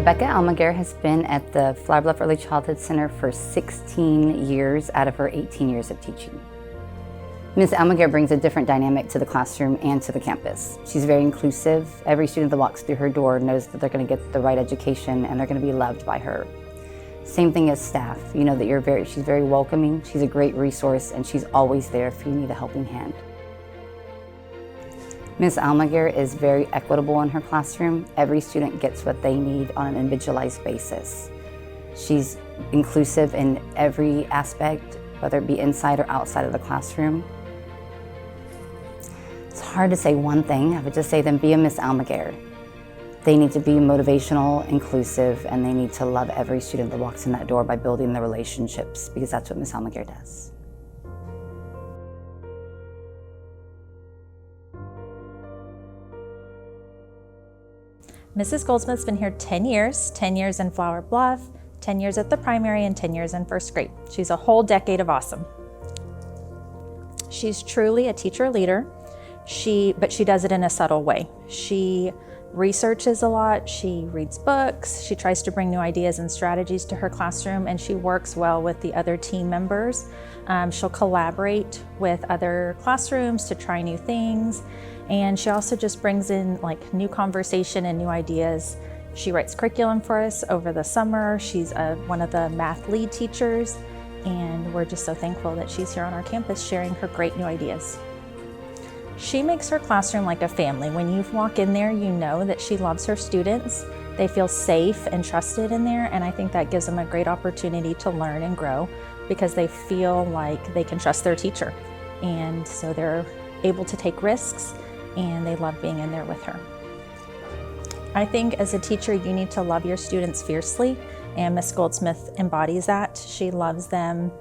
Rebecca Almaguer has been at the Flower Bluff Early Childhood Center for 16 years out of her 18 years of teaching. Ms. Almaguer brings a different dynamic to the classroom and to the campus. She's very inclusive. Every student that walks through her door knows that they're going to get the right education and they're going to be loved by her. Same thing as staff. You know that she's very welcoming, she's a great resource, and she's always there if you need a helping hand. Ms. Almaguer is very equitable in her classroom. Every student gets what they need on an individualized basis. She's inclusive in every aspect, whether it be inside or outside of the classroom. It's hard to say one thing. I would just say then be a Ms. Almaguer. They need to be motivational, inclusive, and they need to love every student that walks in that door by building the relationships, because that's what Ms. Almaguer does. Mrs. Goldsmith's been here 10 years in Flower Bluff, 10 years at the primary, and 10 years in first grade. She's a whole decade of awesome. She's truly a teacher leader, but she does it in a subtle way. She researches a lot, she reads books, she tries to bring new ideas and strategies to her classroom, and she works well with the other team members. She'll collaborate with other classrooms to try new things, and she also just brings in new conversation and new ideas. She writes curriculum for us over the summer. She's one of the math lead teachers, and we're just so thankful that she's here on our campus sharing her great new ideas. She makes her classroom like a family. When you walk in there, you know that she loves her students. They feel safe and trusted in there, and I think that gives them a great opportunity to learn and grow because they feel like they can trust their teacher. And so they're able to take risks, and they love being in there with her. I think as a teacher, you need to love your students fiercely, and Miss Goldsmith embodies that. She loves them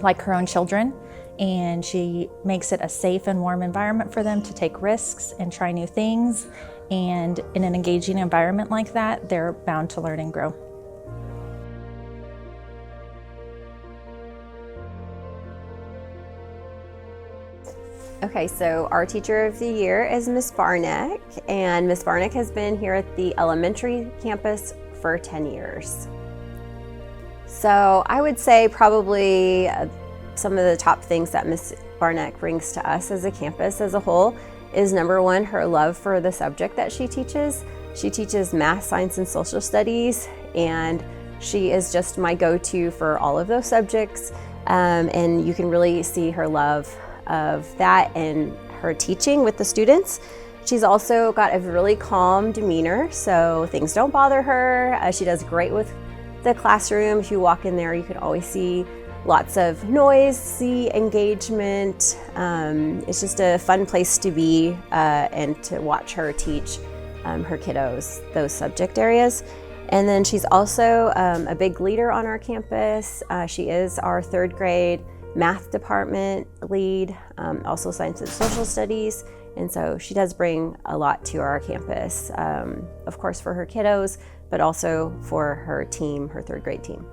like her own children, and she makes it a safe and warm environment for them to take risks and try new things. And in an engaging environment like that, they're bound to learn and grow. Okay, so our teacher of the year is Miss Barnick, and Miss Barnick has been here at the elementary campus for 10 years. So I would say probably some of the top things that Miss Barnick brings to us as a campus as a whole is number one, her love for the subject that she teaches. She teaches math, science, and social studies, and she is just my go-to for all of those subjects. And you can really see her love of that and her teaching with the students. She's also got a really calm demeanor, so things don't bother her. She does great with the classroom. If you walk in there, you can always see lots of noise, see engagement. It's just a fun place to be and to watch her teach her kiddos those subject areas. And then she's also a big leader on our campus. She is our third grade math department lead, also science and social studies. And so she does bring a lot to our campus, of course for her kiddos, but also for her team, her third grade team.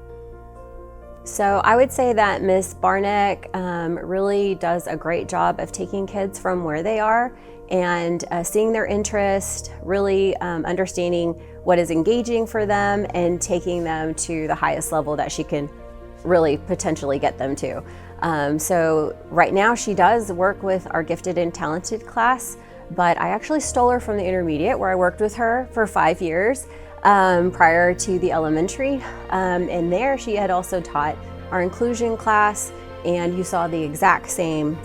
So I would say that Miss Barnick really does a great job of taking kids from where they are and seeing their interest, really understanding what is engaging for them and taking them to the highest level that she can really potentially get them to. So right now she does work with our gifted and talented class, but I actually stole her from the intermediate where I worked with her for 5 years prior to the elementary. And there she had also taught our inclusion class, and you saw the exact same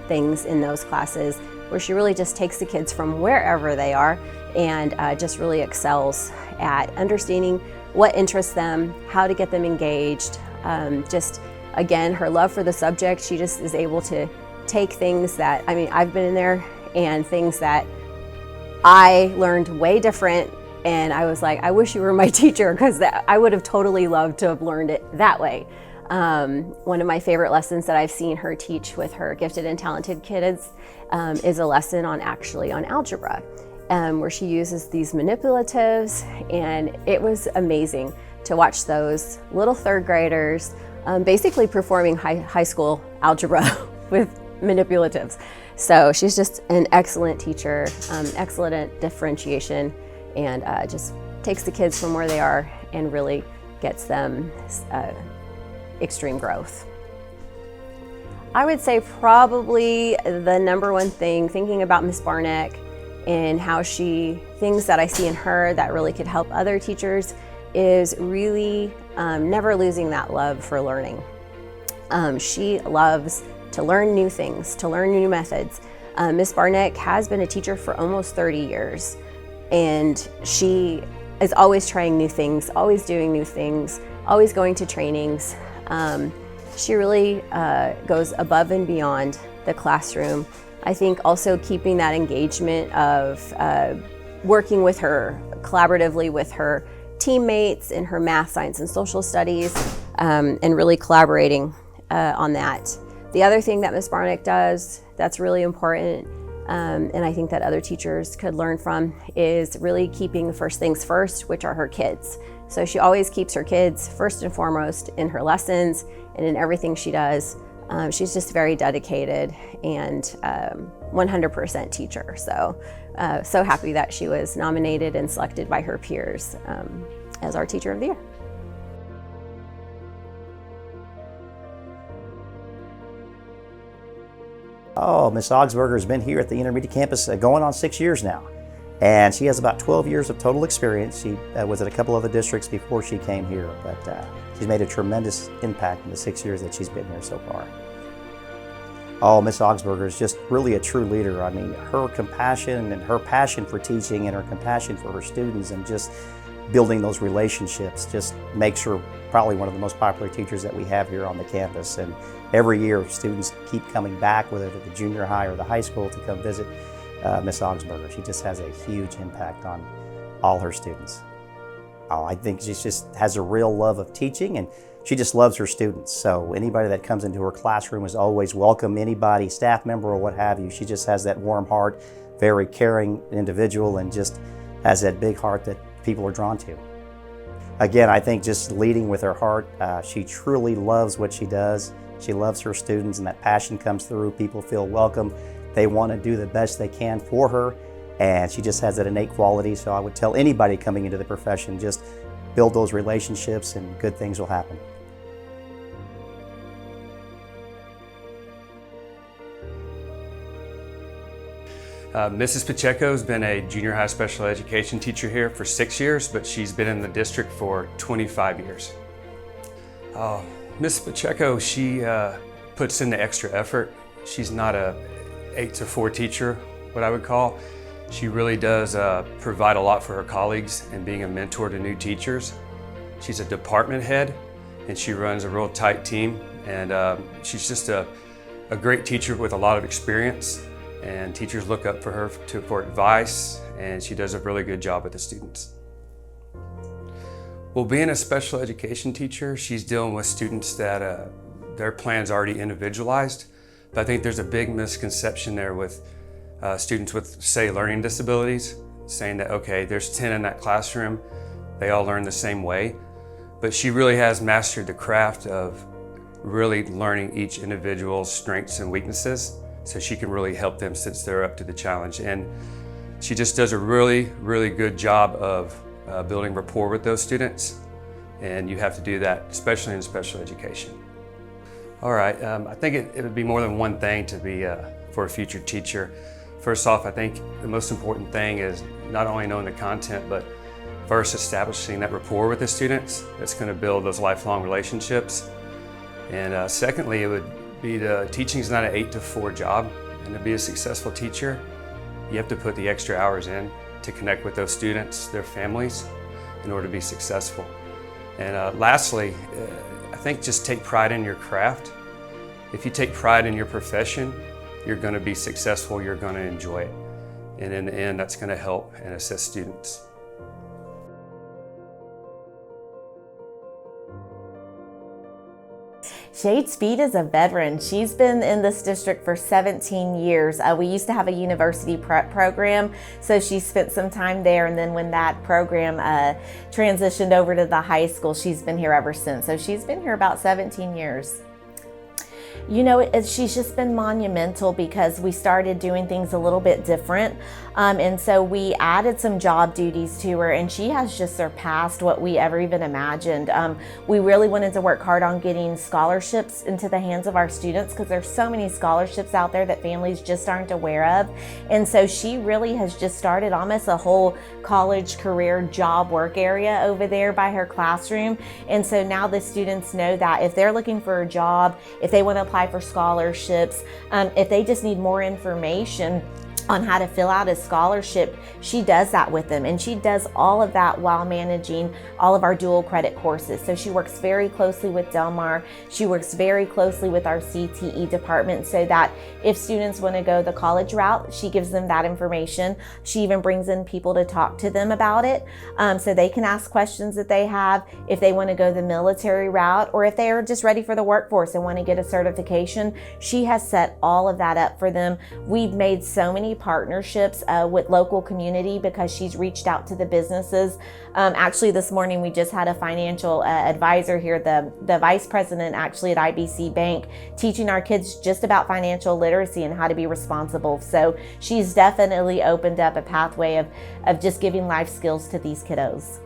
things in those classes where she really just takes the kids from wherever they are and just really excels at understanding what interests them, how to get them engaged. Just again, her love for the subject, she just is able to take things that, I've been in there and things that I learned way different, and I was like, I wish you were my teacher because I would have totally loved to have learned it that way. One of my favorite lessons that I've seen her teach with her gifted and talented kids is a lesson on algebra, where she uses these manipulatives, and it was amazing to watch those little third graders basically performing high school algebra with manipulatives. So she's just an excellent teacher, excellent at differentiation, and just takes the kids from where they are and really gets them extreme growth. I would say probably the number one thing, thinking about Miss Barnick and how things that I see in her that really could help other teachers, is really never losing that love for learning. She loves to learn new things, to learn new methods. Miss Barnick has been a teacher for almost 30 years, and she is always trying new things, always doing new things, always going to trainings. She really goes above and beyond the classroom. I think also keeping that engagement of working with her, collaboratively with her teammates in her math, science, and social studies, and really collaborating on that. The other thing that Ms. Barnick does that's really important, and I think that other teachers could learn from, is really keeping the first things first, which are her kids. So she always keeps her kids first and foremost in her lessons and in everything she does. She's just very dedicated and 100% teacher. So happy that she was nominated and selected by her peers as our Teacher of the Year. Oh, Miss Augsburger has been here at the intermediate campus going on 6 years now. And she has about 12 years of total experience. She was at a couple other districts before she came here, but she's made a tremendous impact in the 6 years that she's been here so far. Oh, Miss Augsburger is just really a true leader. I mean, her compassion and her passion for teaching and her compassion for her students and just building those relationships just makes her probably one of the most popular teachers that we have here on the campus. And every year, students keep coming back, whether at the junior high or the high school, to come visit Miss Augsburger. She just has a huge impact on all her students. Oh, I think she just has a real love of teaching, and she just loves her students. So anybody that comes into her classroom is always welcome, anybody, staff member or what have you. She just has that warm heart, very caring individual, and just has that big heart that people are drawn to. Again, I think just leading with her heart, she truly loves what she does. She loves her students, and that passion comes through. People feel welcome. They want to do the best they can for her, and she just has that innate quality. So I would tell anybody coming into the profession, just build those relationships and good things will happen. Mrs. Pacheco has been a junior high special education teacher here for 6 years, but she's been in the district for 25 years. Mrs. Pacheco, she puts in the extra effort. She's not a 8 to 4 teacher, what I would call. She really does provide a lot for her colleagues and being a mentor to new teachers. She's a department head, and she runs a real tight team, and she's just a great teacher with a lot of experience, and teachers look up for her for advice, and she does a really good job with the students. Well, being a special education teacher, she's dealing with students that their plan's already individualized, but I think there's a big misconception there with students with, say, learning disabilities, saying that, okay, there's 10 in that classroom, they all learn the same way, but she really has mastered the craft of really learning each individual's strengths and weaknesses, so she can really help them since they're up to the challenge. And she just does a really, really good job of building rapport with those students, and you have to do that, especially in special education. All right, I think it would be more than one thing to be for a future teacher. First off, I think the most important thing is not only knowing the content, but first establishing that rapport with the students that's going to build those lifelong relationships. And secondly, it would be teaching is not an 8 to 4 job, and to be a successful teacher, you have to put the extra hours in to connect with those students, their families, in order to be successful. And lastly, I think just take pride in your craft. If you take pride in your profession, you're going to be successful, you're going to enjoy it. And in the end, that's going to help and assist students. Jade Speed is a veteran. She's been in this district for 17 years. We used to have a university prep program, so she spent some time there, and then when that program transitioned over to the high school, she's been here ever since. So she's been here about 17 years. You know, she's just been monumental because we started doing things a little bit different. And so we added some job duties to her, and she has just surpassed what we ever even imagined. We really wanted to work hard on getting scholarships into the hands of our students, because there's so many scholarships out there that families just aren't aware of. And so she really has just started almost a whole college career job work area over there by her classroom. And so now the students know that if they're looking for a job, if they want to apply for scholarships, if they just need more information on how to fill out a scholarship, she does that with them. And she does all of that while managing all of our dual credit courses. So she works very closely with Del Mar. She works very closely with our CTE department, so that if students want to go the college route, she gives them that information. She even brings in people to talk to them about it, so they can ask questions that they have. If they want to go the military route, or if they are just ready for the workforce and want to get a certification, she has set all of that up for them. We've made so many partnerships with local community because she's reached out to the businesses. Actually, this morning we just had a financial advisor here, the vice president actually at IBC Bank, teaching our kids just about financial literacy and how to be responsible. So she's definitely opened up a pathway of just giving life skills to these kiddos.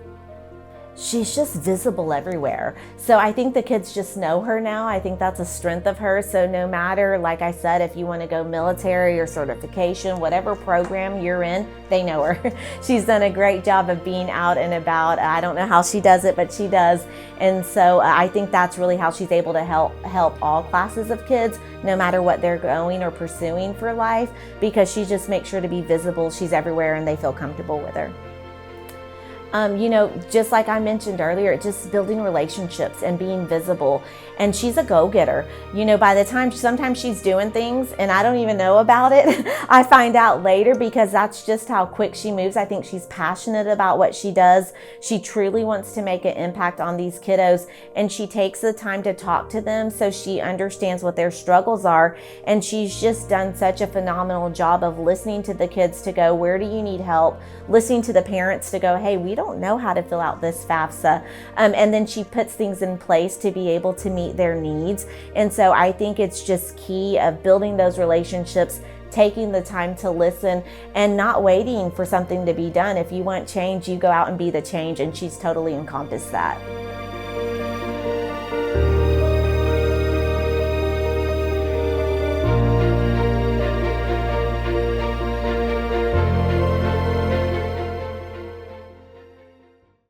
She's just visible everywhere. So I think the kids just know her now. I think that's a strength of hers. So no matter, like I said, if you want to go military or certification, whatever program you're in, they know her. She's done a great job of being out and about. I don't know how she does it, but she does. And so I think that's really how she's able to help all classes of kids, no matter what they're going or pursuing for life, because she just makes sure to be visible. She's everywhere and they feel comfortable with her. Just like I mentioned earlier, just building relationships and being visible. And she's a go-getter. By the time sometimes she's doing things and I don't even know about it, I find out later, because that's just how quick she moves. I think she's passionate about what she does. She truly wants to make an impact on these kiddos, and she takes the time to talk to them so she understands what their struggles are. And she's just done such a phenomenal job of listening to the kids to go, where do you need help? Listening to the parents to go, hey, we don't know how to fill out this FAFSA. And then she puts things in place to be able to meet their needs. And so I think it's just key of building those relationships, taking the time to listen, and not waiting for something to be done. If you want change, you go out and be the change. And she's totally encompassed that.